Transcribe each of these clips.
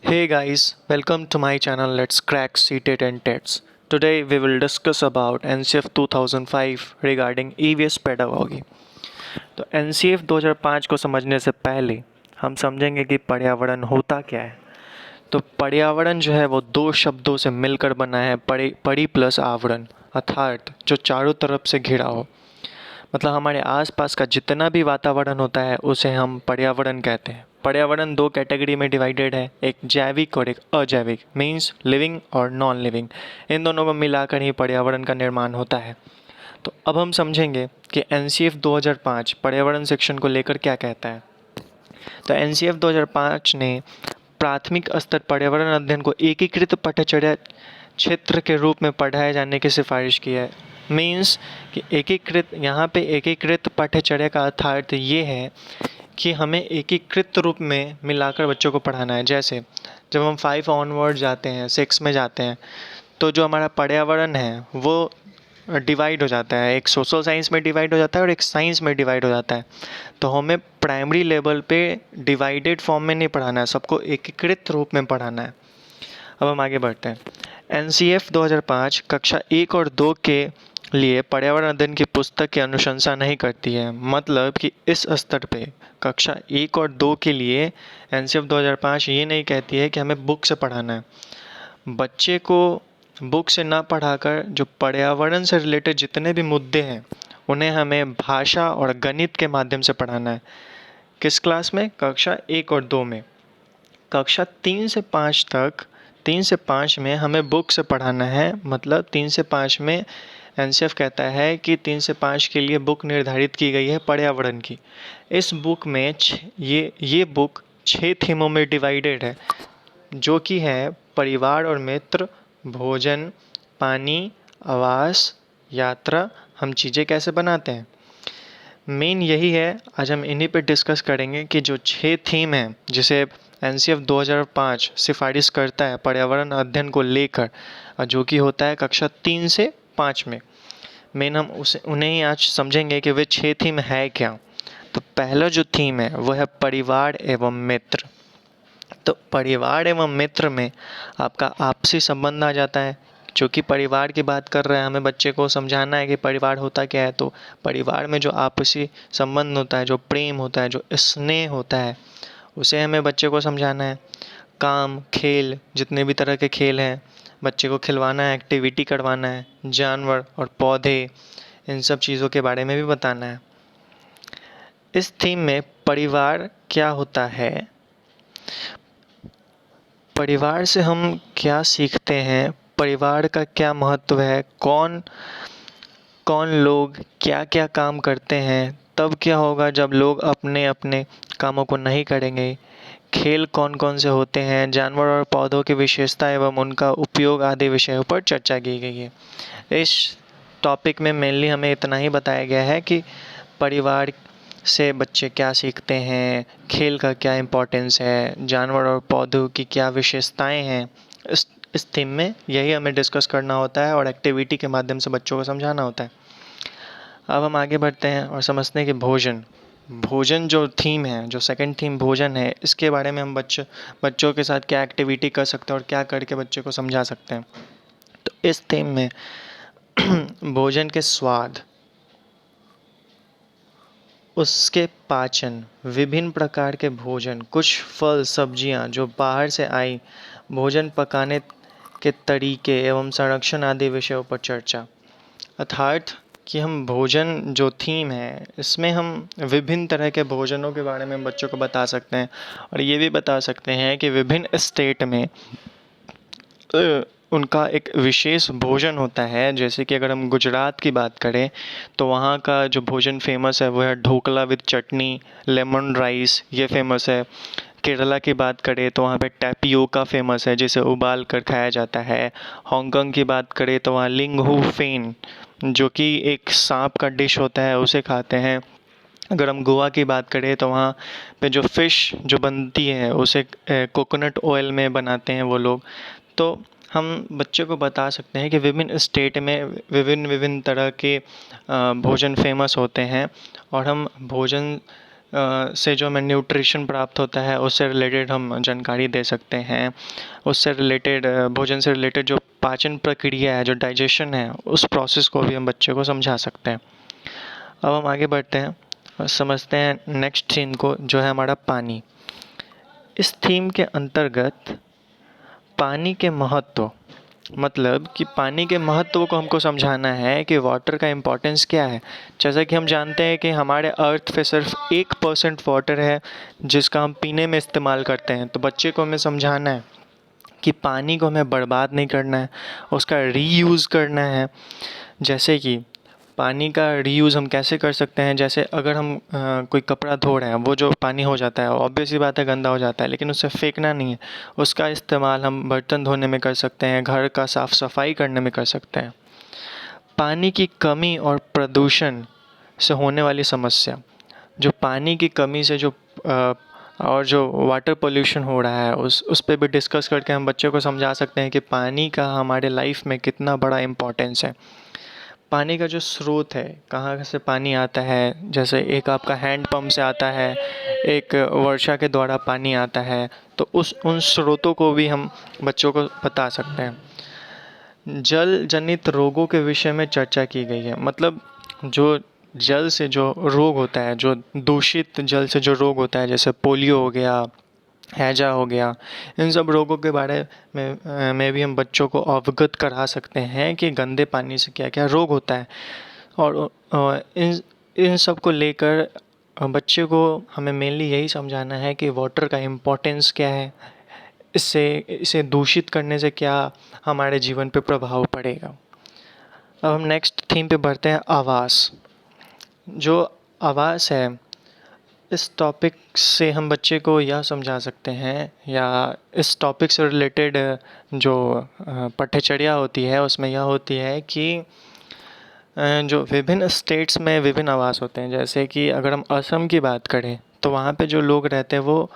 Hey guys, welcome to my channel Let's Crack CTET and TETs. Today we will discuss about NCF 2005 regarding EVS pedagogy. तो NCF 2005 को समझने से पहले हम समझेंगे कि पर्यावरण होता क्या है। तो पर्यावरण जो है वो दो शब्दों से मिलकर बना है, परि प्लस आवरण, अर्थात जो चारों तरफ से घिरा हो। मतलब हमारे आसपास का जितना भी वातावरण होता है उसे हम पर्यावरण कहते हैं। पर्यावरण दो कैटेगरी में डिवाइडेड है, एक जैविक और एक अजैविक, मीन्स लिविंग और नॉन लिविंग। इन दोनों को मिलाकर ही पर्यावरण का निर्माण होता है। तो अब हम समझेंगे कि NCF 2005 पर्यावरण सेक्शन को लेकर क्या कहता है। तो NCF 2005 ने प्राथमिक स्तर पर्यावरण अध्ययन को एकीकृत पाठ्यचर्या क्षेत्र के रूप में पढ़ाए जाने की सिफारिश की है। मीन्स कि एकीकृत पाठ्यचर्या का अर्थ ये है कि हमें एकीकृत रूप में मिलाकर बच्चों को पढ़ाना है। जैसे जब हम 5 ऑनवर्ड जाते हैं, 6 में जाते हैं, तो जो हमारा पर्यावरण है वो डिवाइड हो जाता है। एक सोशल साइंस में डिवाइड हो जाता है और एक साइंस में डिवाइड हो जाता है। तो हमें प्राइमरी लेवल पे डिवाइडेड फॉर्म में नहीं पढ़ाना है, सबको एकीकृत रूप में पढ़ाना है। अब हम आगे बढ़ते हैं। NCF 2005 कक्षा 1 और 2 के लिए पर्यावरण अध्ययन की पुस्तक की अनुशंसा नहीं करती है। मतलब कि इस स्तर पे कक्षा 1 और 2 के लिए NCF 2005 ये नहीं कहती है कि हमें बुक से पढ़ाना है। बच्चे को बुक से ना पढ़ाकर जो पर्यावरण से रिलेटेड जितने भी मुद्दे हैं उन्हें हमें भाषा और गणित के माध्यम से पढ़ाना है। किस क्लास में? कक्षा 1 और 2 में। कक्षा 3 से 5 तक, 3 से 5 में हमें बुक से पढ़ाना है। मतलब 3 से 5 में NCF कहता है कि 3 से 5 के लिए बुक निर्धारित की गई है पर्यावरण की। इस बुक में ये बुक 6 थीमों में डिवाइडेड है, जो कि है परिवार और मित्र, भोजन, पानी, आवास, यात्रा, हम चीज़ें कैसे बनाते हैं। मेन यही है, आज हम इन्हीं पे डिस्कस करेंगे कि जो 6 थीम हैं जिसे NCF 2005 सिफारिश करता है पर्यावरण अध्ययन को लेकर, जो कि होता है कक्षा 3 से 5 में। मेन हम उन्हें ही आज समझेंगे कि वे 6 थीम है क्या। तो पहला जो थीम है वो है परिवार एवं मित्र। तो परिवार एवं मित्र में आपका आपसी संबंध आ जाता है। जो कि परिवार की बात कर रहे हैं, हमें बच्चे को समझाना है कि परिवार होता क्या है। तो परिवार में जो आपसी संबंध होता है, जो प्रेम होता है, जो स्नेह होता है, उसे हमें बच्चे को समझाना है। काम, खेल, जितने भी तरह के खेल हैं बच्चे को खिलवाना है, एक्टिविटी करवाना है। जानवर और पौधे, इन सब चीज़ों के बारे में भी बताना है। इस थीम में परिवार क्या होता है, परिवार से हम क्या सीखते हैं, परिवार का क्या महत्व है, कौन कौन लोग क्या क्या काम करते हैं, तब क्या होगा जब लोग अपने अपने कामों को नहीं करेंगे, खेल कौन कौन से होते हैं, जानवर और पौधों की विशेषता एवं उनका उपयोग आदि विषयों पर चर्चा की गई है। इस टॉपिक में मेनली हमें इतना ही बताया गया है कि परिवार से बच्चे क्या सीखते हैं, खेल का क्या इम्पोर्टेंस है, जानवर और पौधों की क्या विशेषताएं हैं। इस थीम में यही हमें डिस्कस करना होता है और एक्टिविटी के माध्यम से बच्चों को समझाना होता है। अब हम आगे बढ़ते हैं और समझते हैं कि भोजन भोजन जो थीम है, जो सेकंड थीम भोजन है, इसके बारे में हम बच्चों के साथ क्या एक्टिविटी कर सकते हैं और क्या करके बच्चे को समझा सकते हैं। तो इस थीम में भोजन के स्वाद, उसके पाचन, विभिन्न प्रकार के भोजन, कुछ फल सब्जियां जो बाहर से आई, भोजन पकाने के तरीके एवं संरक्षण आदि विषयों पर चर्चा। अर्थात कि हम भोजन जो थीम है इसमें हम विभिन्न तरह के भोजनों के बारे में बच्चों को बता सकते हैं और ये भी बता सकते हैं कि विभिन्न स्टेट में उनका एक विशेष भोजन होता है। जैसे कि अगर हम गुजरात की बात करें तो वहाँ का जो भोजन फेमस है वो है dhokla with chutney, lemon rice, ये फेमस है। केरला की बात करें तो वहाँ पे टैपियोका फेमस है, जिसे उबाल कर खाया जाता है। हांगकांग की बात करें तो वहाँ लिंगहू फेन, जो कि एक सांप का डिश होता है, उसे खाते हैं। अगर हम गोवा की बात करें तो वहाँ पे जो फ़िश जो बनती है उसे कोकोनट ऑयल में बनाते हैं वो लोग। तो हम बच्चे को बता सकते हैं कि विभिन्न स्टेट में विभिन्न विभिन्न तरह के भोजन फेमस होते हैं और हम भोजन से जो हमें न्यूट्रिशन प्राप्त होता है उससे रिलेटेड हम जानकारी दे सकते हैं। उससे रिलेटेड भोजन से रिलेटेड जो पाचन प्रक्रिया है, जो डाइजेशन है, उस प्रोसेस को भी हम बच्चे को समझा सकते हैं। अब हम आगे बढ़ते हैं और समझते हैं नेक्स्ट थीम को, जो है हमारा पानी। इस थीम के अंतर्गत पानी के महत्व, मतलब कि पानी के महत्व को हमको समझाना है कि वाटर का इम्पोर्टेंस क्या है। जैसा कि हम जानते हैं कि हमारे अर्थ पे सिर्फ 1% वाटर है जिसका हम पीने में इस्तेमाल करते हैं। तो बच्चे को हमें समझाना है कि पानी को हमें बर्बाद नहीं करना है, उसका रीयूज़ करना है। जैसे कि पानी का रीयूज़ हम कैसे कर सकते हैं, जैसे अगर हम कोई कपड़ा धो रहे हैं, वो जो पानी हो जाता है ऑब्वियस सी बात है गंदा हो जाता है, लेकिन उसे फेंकना नहीं है। उसका इस्तेमाल हम बर्तन धोने में कर सकते हैं, घर का साफ़ सफाई करने में कर सकते हैं। पानी की कमी और प्रदूषण से होने वाली समस्या, जो पानी की कमी से और जो वाटर पोल्यूशन हो रहा है उस पे भी डिस्कस करके हम बच्चे को समझा सकते हैं कि पानी का हमारे लाइफ में कितना बड़ा इम्पोर्टेंस है। पानी का जो स्रोत है, कहाँ से पानी आता है, जैसे एक आपका हैंड पंप से आता है, एक वर्षा के द्वारा पानी आता है, तो उन स्रोतों को भी हम बच्चों को बता सकते हैं। जल जनित रोगों के विषय में चर्चा की गई है, मतलब जो जल से जो रोग होता है, जो दूषित जल से जो रोग होता है, जैसे पोलियो हो गया, हैजा हो गया, इन सब रोगों के बारे में भी हम बच्चों को अवगत करा सकते हैं कि गंदे पानी से क्या क्या रोग होता है। और इन सब को लेकर बच्चे को हमें मेनली यही समझाना है कि वाटर का इम्पोर्टेंस क्या है, इसे दूषित करने से क्या हमारे जीवन पे प्रभाव पड़ेगा। अब हम नेक्स्ट थीम पे बढ़ते हैं, आवास। जो आवास है, इस टॉपिक से हम बच्चे को यह समझा सकते हैं, या इस टॉपिक से रिलेटेड जो पठ्यचर्या होती है उसमें यह होती है कि जो विभिन्न स्टेट्स में विभिन्न आवास होते हैं। जैसे कि अगर हम असम की बात करें तो वहाँ पे जो लोग रहते हैं वो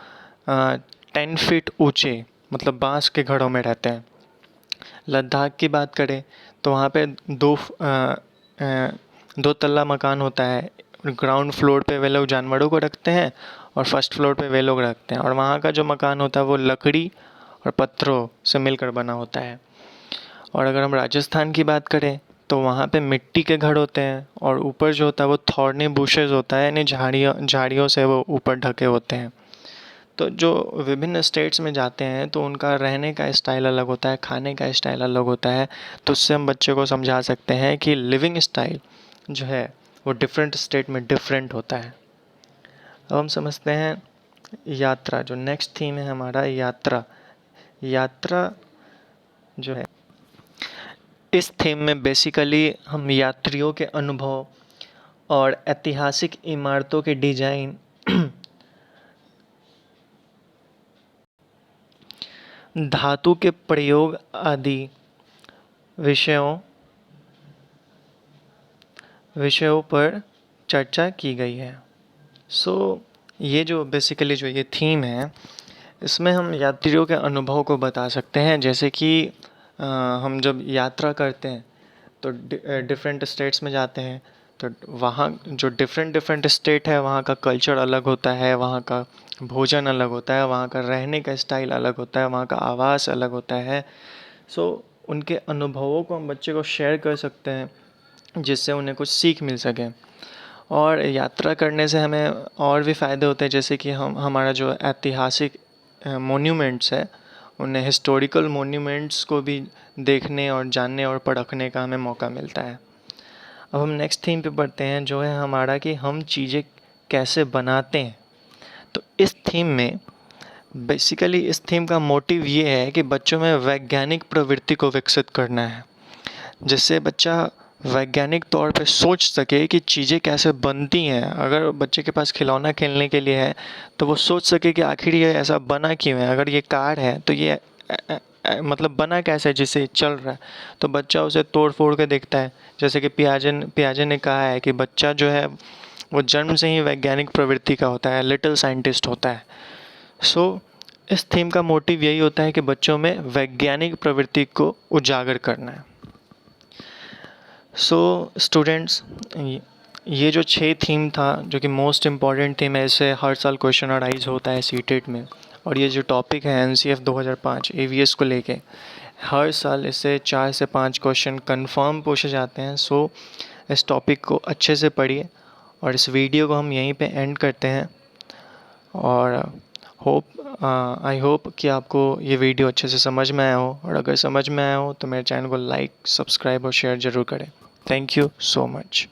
10 फीट ऊंचे, मतलब बांस के घरों में रहते हैं। लद्दाख की बात करें तो वहाँ पे दो तल्ला मकान होता है। ग्राउंड फ्लोर पे वे लोग जानवरों को रखते हैं और फर्स्ट फ्लोर पे वे लोग रखते हैं, और वहाँ का जो मकान होता है वो लकड़ी और पत्थरों से मिलकर बना होता है। और अगर हम राजस्थान की बात करें तो वहाँ पे मिट्टी के घर होते हैं, और ऊपर जो होता है वो थॉर्नी बुशेस होता है, यानी झाड़ियों से वो ऊपर ढके होते हैं। तो जो विभिन्न स्टेट्स में जाते हैं तो उनका रहने का स्टाइल अलग होता है, खाने का स्टाइल अलग होता है। तो उससे हम बच्चे को समझा सकते हैं कि लिविंग स्टाइल जो है वो डिफरेंट स्टेट में डिफरेंट होता है। अब हम समझते हैं यात्रा। जो नेक्स्ट थीम है हमारा, यात्रा। यात्रा जो है, इस थीम में बेसिकली हम यात्रियों के अनुभव और ऐतिहासिक इमारतों के डिजाइन, धातु के प्रयोग आदि विषयों पर चर्चा की गई है। ये जो बेसिकली जो ये थीम है, इसमें हम यात्रियों के अनुभव को बता सकते हैं। जैसे कि हम जब यात्रा करते हैं तो डिफरेंट स्टेट्स में जाते हैं, तो वहाँ जो डिफरेंट स्टेट है वहाँ का कल्चर अलग होता है, वहाँ का भोजन अलग होता है, वहाँ का रहने का स्टाइल अलग होता है, वहाँ का आवास अलग होता है। उनके अनुभवों को हम बच्चे को शेयर कर सकते हैं जिससे उन्हें कुछ सीख मिल सके। और यात्रा करने से हमें और भी फ़ायदे होते हैं, जैसे कि हमारा जो ऐतिहासिक मोन्यूमेंट्स है, उन्हें हिस्टोरिकल मोन्यूमेंट्स को भी देखने और जानने और परखने का हमें मौका मिलता है। अब हम नेक्स्ट थीम पे बढ़ते हैं, जो है हमारा कि हम चीज़ें कैसे बनाते हैं। तो इस थीम में बेसिकली इस थीम का मोटिव ये है कि बच्चों में वैज्ञानिक प्रवृत्ति को विकसित करना है, जिससे बच्चा वैज्ञानिक तौर पे सोच सके कि चीज़ें कैसे बनती हैं। अगर बच्चे के पास खिलौना खेलने के लिए है तो वो सोच सके कि आखिर ये ऐसा बना क्यों है। अगर ये कार है तो ये मतलब बना कैसे जिससे चल रहा है। तो बच्चा उसे तोड़ फोड़ के देखता है। जैसे कि पियाजे ने कहा है कि बच्चा जो है वो जन्म से ही वैज्ञानिक प्रवृत्ति का होता है, लिटिल साइंटिस्ट होता है। इस थीम का मोटिव यही होता है कि बच्चों में वैज्ञानिक प्रवृत्ति को उजागर करना है। स्टूडेंट्स, ये जो 6 थीम था जो कि मोस्ट इम्पॉर्टेंट थीम है, इससे हर साल क्वेश्चन अराइज होता है सीटेट में। और ये जो टॉपिक है एनसीएफ 2005 एवीएस को लेके, हर साल इससे 4 से 5 क्वेश्चन कंफर्म पूछे जाते हैं। सो इस टॉपिक को अच्छे से पढ़िए और इस वीडियो को हम यहीं पे एंड करते हैं। और आई होप कि आपको ये वीडियो अच्छे से समझ में आया हो, और अगर समझ में आया हो तो मेरे चैनल को लाइक, सब्सक्राइब और शेयर ज़रूर करें। Thank you so much.